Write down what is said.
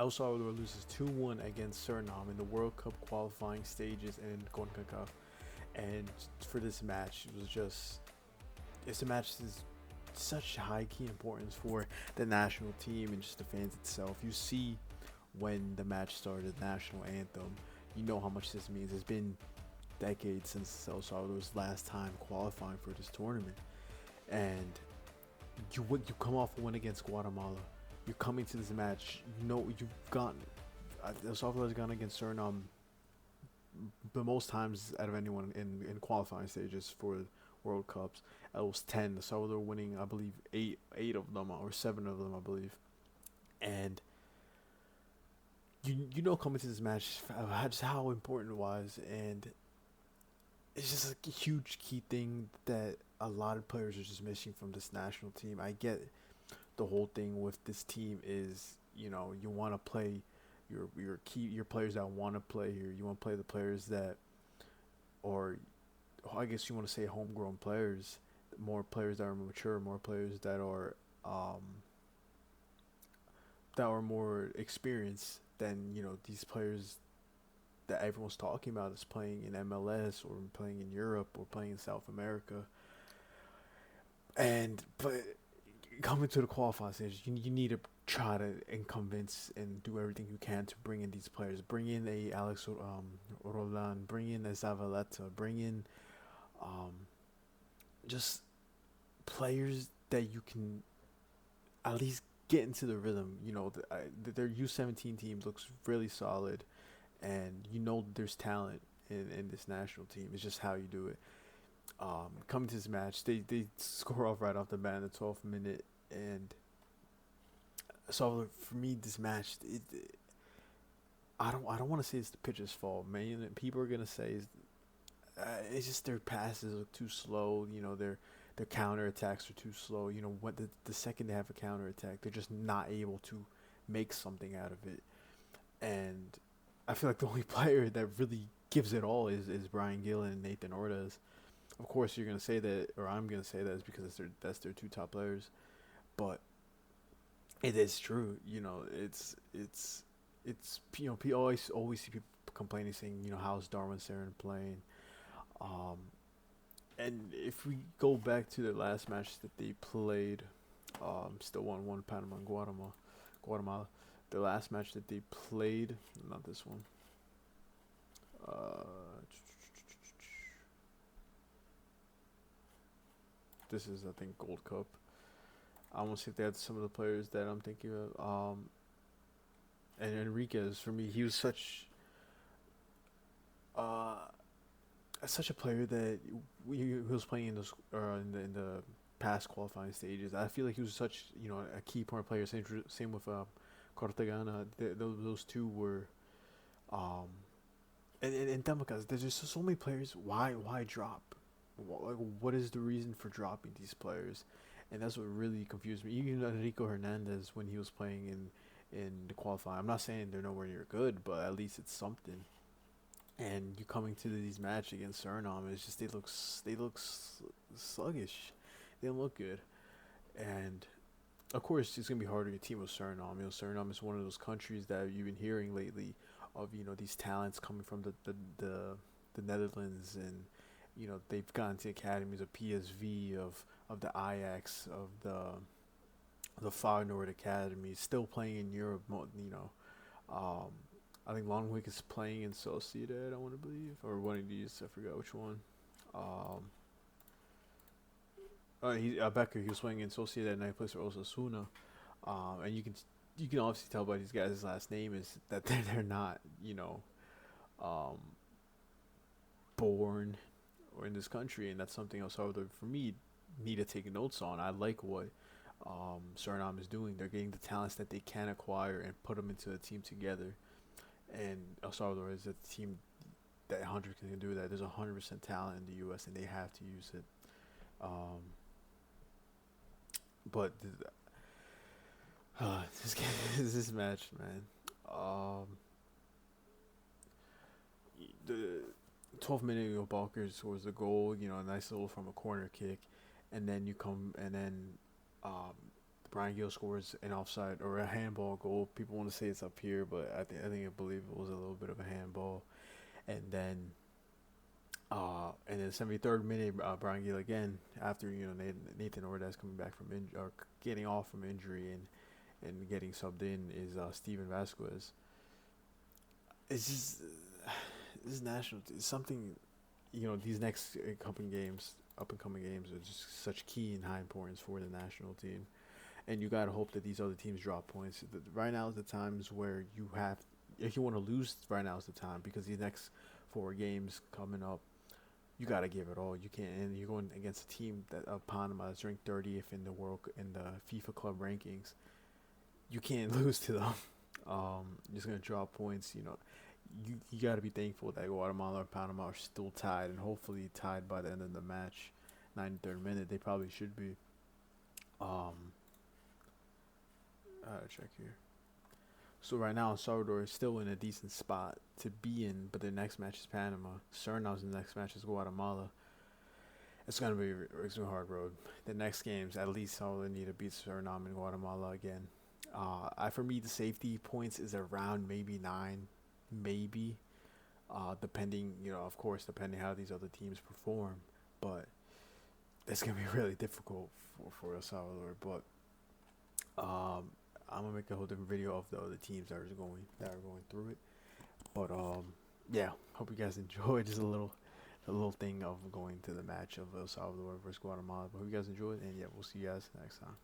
El Salvador loses 2-1 against Suriname in the World Cup qualifying stages in CONCACAF. And for this match, it's a match that's such high key importance for the national team and just the fans itself. You see when the match started, the national anthem, you know how much this means. It's been decades since El Salvador's last time qualifying for this tournament, and you come off a win against Guatemala. You're coming to this match. You know you've gone. El Salvador's gone against Suriname the most times out of anyone in qualifying stages for World Cups. It was 10. El Salvador winning, I believe, eight of them or 7 of them, I believe, and you know coming to this match just how important it was, and it's just a huge key thing that a lot of players are just missing from this national team. I get the whole thing with this team is, you want to play your players that want to play here. You want to play the players that, or I guess you want to say homegrown players, more players that are mature, more players that are more experienced than these players that everyone's talking about is playing in MLS or playing in Europe or playing in South America. But coming to the qualifying stage, you need to try to and convince and do everything you can to bring in these players. Bring in a Alex Roland, bring in a Zavaleta, bring in just players that you can at least get into the rhythm. Their U17 team looks really solid, and there's talent in this national team. It's just how you do it. Coming to this match, they score off right off the bat in the 12th minute, and so for me, this match, I don't want to say it's the pitcher's fault. Man, people are gonna say it's just their passes look too slow. Their counter attacks are too slow. What the second they have a counter attack, they're just not able to make something out of it. And I feel like the only player that really gives it all is Brian Gill and Nathan Ordaz. Of course, you're gonna say that, or I'm gonna say that, is because that's their 2 top players, but it is true. It's people always see people complaining, saying how's Darwin Sarin playing, and if we go back to the last match that they played, still 1-1 Panama and Guatemala. The last match that they played, not this one. This is, I think, Gold Cup. I want to see if they had some of the players that I'm thinking of. And Enriquez, for me, he was such a player that he was playing in in the past qualifying stages. I feel like he was such a key part player. Same with Cortegana. Those two were and Democas. There's just so many players. Why drop? What is the reason for dropping these players? And that's what really confused me. Even Enrico Hernandez, when he was playing in the qualifying, I'm not saying they're nowhere near good, but at least it's something. And you coming to these matches against Suriname, it's just they look sluggish. They don't look good. And of course, it's gonna be harder to team with Suriname. Suriname is one of those countries that you've been hearing lately of these talents coming from the Netherlands, and they've gone to academies of PSV, of the Ajax, of the Feyenoord Academy, still playing in Europe. I think Longwick is playing in Sociedad, I want to believe, or one of these. I forgot which one. Becker, he was playing in Sociedad, and he plays for Osasuna. And you can obviously tell by these guys' last name is that they're not born or in this country, and that's something else for me need to take notes on. I like what Suriname is doing. They're getting the talents that they can acquire and put them into a team together. And El Salvador is a team that 100% can do that. There's 100% talent in the U.S. and they have to use it. But this match, man. The 12th minute, Balker scores the goal. A nice little from a corner kick, and then Brian Gill scores an offside or a handball goal. People want to say it's up here, but I believe it was a little bit of a handball. And then, in the 73rd minute, Brian Gill again, after Nathan Ordaz coming back from or getting off from injury and getting subbed in, is Steven Vasquez. It's just this national something, these next up and coming games are just such key and high importance for the national team, and you gotta hope that these other teams drop points. Right now is the times where if you want to lose, right now is the time, because these next 4 games coming up, you gotta give it all. You can't, and you're going against a team that Panama is ranked 30th in the FIFA club rankings. You can't lose to them. You're just gonna drop points. You got to be thankful that Guatemala and Panama are still tied, and hopefully tied by the end of the match. 93rd minute, they probably should be. I gotta check here. So right now, Salvador is still in a decent spot to be in, but their next match is Panama. Suriname's next match is Guatemala. It's gonna be a hard road. The next games, at least Salvador need to beat Suriname and Guatemala again. For me, the safety points is around maybe 9. Maybe, depending how these other teams perform, but it's gonna be really difficult for El Salvador. But I'm gonna make a whole different video of the other teams that are going through it. But yeah, hope you guys enjoyed. Just a little thing of going to the match of El Salvador versus Guatemala. But hope you guys enjoyed, and yeah, we'll see you guys next time.